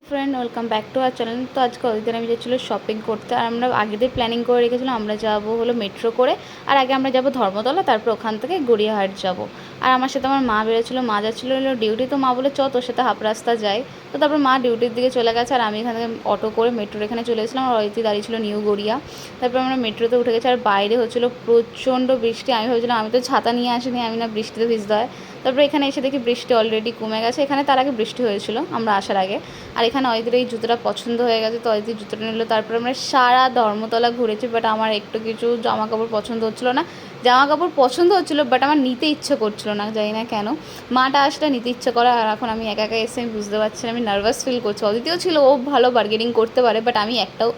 Friend welcome back to our channel. তো আজকে অদিন আমি যাচ্ছিলো শপিং করতে, আর আমরা আগেদের প্ল্যানিং করে রেখেছিলাম আমরা যাব হলো মেট্রো করে। আর আগে আমরা যাব ধর্মতলা, তারপর ওখান থেকে গড়িয়াহাট যাব। আর আমার সাথে আমার মা বেরোচ্ছিলো, মা যাচ্ছিলো হলো ডিউটি। তো মা বলে চ তোর সাথে হাফ রাস্তা যাই। তো তারপর মা ডিউটির দিকে চলে গেছে, আর আমি এখান থেকে অটো করে মেট্রোর এখানে চলে এসেছিলাম। আর অদিতি দাঁড়িয়ে ছিল নিউ গড়িয়া। তারপর আমরা মেট্রোতে উঠে গেছি, আর বাইরে হচ্ছিলো প্রচণ্ড বৃষ্টি। আমি ভাবছিলাম আমি তো ছাতা নিয়ে আসিনি, আমি না বৃষ্টিতে ভিজতে হয়। তারপরে এখানে এসে দেখি বৃষ্টি অলরেডি কমে গেছে। এখানে তার আগে বৃষ্টি হয়েছিল আমরা আসার আগে। আর এখানে অদিতির এই জুতোটা পছন্দ হয়ে গেছে, তো অদিতি জুতোটা নিল। তারপরে আমরা সারা ধর্মতলা ঘুরেছি, বাট আমার একটু কিছু জামা কাপড় পছন্দ হচ্ছিলো না। জামা কাপড় পছন্দ হচ্ছিলো, বাট আমার নিতে ইচ্ছে করছিলো না, জানি না কেন। মাটা আসলে নিতে ইচ্ছে করে, আর এখন আমি একা একা এসে আমি বুঝতে পারছি না, আমি নার্ভাস ফিল করছি। অদিতিও ছিল, ও ভালো বার্গেনিং করতে পারে, বাট আমি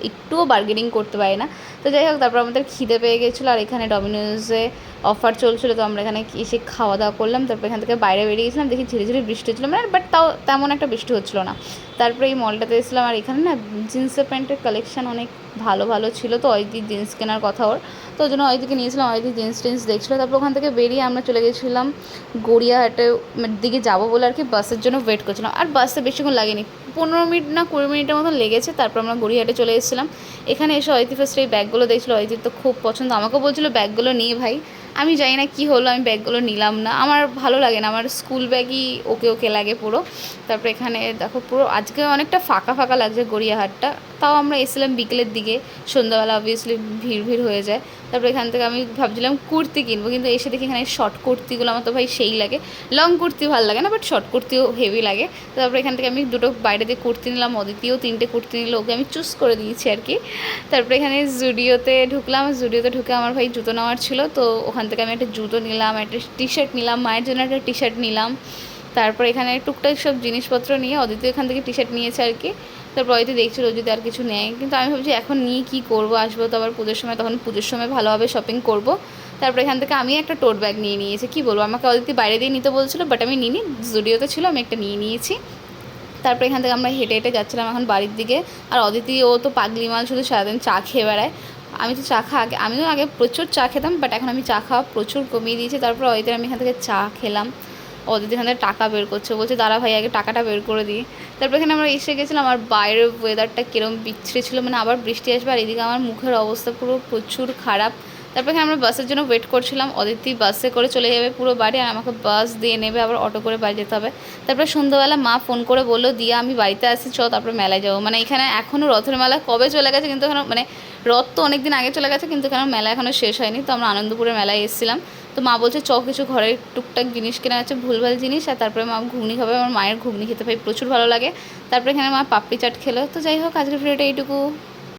একটুও বার্গেনিং করতে পারি না। তো যাই হোক, তারপর আমাদের খিদে পেয়ে গেছিলো, আর এখানে ডমিনোজে অফার চলছিলো, তো আমরা এখানে এসে খাওয়া দাওয়া করলাম। তারপর এখান থেকে বাইরে বেরিয়ে গেছিলাম, দেখি ঝিরিঝিরি বৃষ্টি হচ্ছিলো, মানে বাট তাও তেমন একটা বৃষ্টি হচ্ছিলো না। তারপরে এই মলটাতে এসেছিলাম, আর এখানে না জিন্সের প্যান্টের কালেকশান অনেক ভালো ভালো ছিল। তো অদিতির জিন্স কেনার কথা ওর, তো ওই জন্য অদিতিকে নিয়েছিলাম। অদিতি জিন্স টিন্স দেখছিলো। তারপর ওখান থেকে বেরিয়ে আমরা চলে গেছিলাম গড়িয়াহাটের দিকে যাবো বলে আর কি বাসের জন্য ওয়েট করছিলাম। আর বাসে বেশিক্ষণ লাগেনি, 15 মিনিট না 20 মিনিটের মতন লেগেছে। তারপর আমরা গড়িয়াহাটে চলে এসেছিলাম। এখানে এসে অদিতি ফার্স্ট এই ব্যাগগুলো দেখছিলো, অদিতির তো খুব পছন্দ, আমাকেও বলছিলো ব্যাগগুলো নিয়ে ভাই। আমি জানি না কী হলো, আমি ব্যাগগুলো নিলাম না, আমার ভালো লাগে না, আমার স্কুল ব্যাগই ওকে ওকে লাগে পুরো। তারপরে এখানে দেখো পুরো আজকে অনেকটা ফাঁকা ফাঁকা লাগছে গড়িয়াহাটটা। তাও আমরা এসেছিলাম বিকেলের দিকে, সন্ধ্যাবেলা অবভিয়াসলি ভিড় ভিড় হয়ে যায়। তারপরে এখান থেকে আমি ভাবছিলাম কুর্তি কিনবো, কিন্তু এসে দেখি এখানে শর্ট কুর্তিগুলো আমার তো ভাই সেই লাগে। লং কুর্তি ভালো লাগে না, বাট শর্ট কুর্তিও হেভি লাগে। তারপরে এখান থেকে আমি দুটো বাইরে দিয়ে কুর্তি নিলাম, অদিতিও 3টে কুর্তি নিল, ওকে আমি চুজ করে দিয়েছি আর কি। তারপরে এখানে জুডিওতে ঢুকলাম, জুডিওতে ঢুকে আমার ভাই জুতো নেওয়ার ছিল, তো ওখান থেকে আমি একটা জুতো নিলাম, একটা টি শার্ট নিলাম, মায়ের জন্য একটা টি শার্ট নিলাম। তারপর এখানে টুকটাক সব জিনিসপত্র নিয়ে অদিতি এখান থেকে টি শার্ট নিয়েছে আর কি। তারপর অদিতি দেখছিল যদি আর কিছু নেয়, কিন্তু আমি ভাবছি এখন নিয়ে কী করবো, আসবো তো আবার পুজোর সময়, তখন পুজোর সময় ভালোভাবে শপিং করব। তারপর এখান থেকে আমি একটা টোট ব্যাগ নিয়ে নিয়েছি, কী বলবো, আমাকে অদিতি বাইরে দিয়ে নিতে বলছিলো, বাট আমি নিইনি, জুডিওতে ছিল আমি একটা নিয়ে নিয়েছি। তারপর এখান থেকে আমরা হেঁটে হেঁটে যাচ্ছিলাম এখন বাড়ির দিকে। আর অদিতি ও তো পাগলি মাল, শুধু সারাদিন চা খেয়ে বেড়ায়। আমি তো চা আমিও আগে প্রচুর চা খেতাম, বাট এখন আমি চা খাওয়া প্রচুর কমিয়ে দিয়েছি। তারপর অদিতির আমি এখান থেকে চা খেলাম। অদিতি এখান থেকে টাকা বের করছে, বলছে দাঁড়া ভাই আগে টাকাটা বের করে দিই। তারপর এখানে আমরা এসে গেছিলাম, আর বাইরের ওয়েদারটা কীরকম বিচ্ছিরি ছিল, মানে আবার বৃষ্টি আসবে, আর এদিকে আমার মুখের অবস্থা পুরো প্রচুর খারাপ। তারপর এখানে আমরা বাসের জন্য ওয়েট করছিলাম, অদিতি বাসে করে চলে যাবে পুরো বাড়ি, আর আমাকে বাস দিয়ে নেবে, আবার অটো করে বাড়ি যেতে হবে। তারপরে সন্ধ্যাবেলা মা ফোন করে বললো দিয়া আমি বাড়িতে আসছি, চ তারপরে মেলায় যাবো। মানে এখানে এখনও রথের মেলা কবে চলে গেছে, কিন্তু এখানে মানে রথ তো অনেক দিন আগে চলে গেছে, কিন্তু এখানে মেলা এখনও শেষ হয়নি। তো আমরা আনন্দপুরের মেলায় এসেছিলাম। তো মা বলছে চ কিছু ঘরের টুকটাক জিনিস কেনা আছে, ভুলভাল জিনিস। আর তারপরে মা ঘুগনি খাবে, আমার মায়ের ঘুগনি খেতে পাই প্রচুর ভালো লাগে। তারপরে এখানে মা পাপড়ি চাট খেলো। তো যাই হোক, আজকের ভিডিওটা এইটুকু।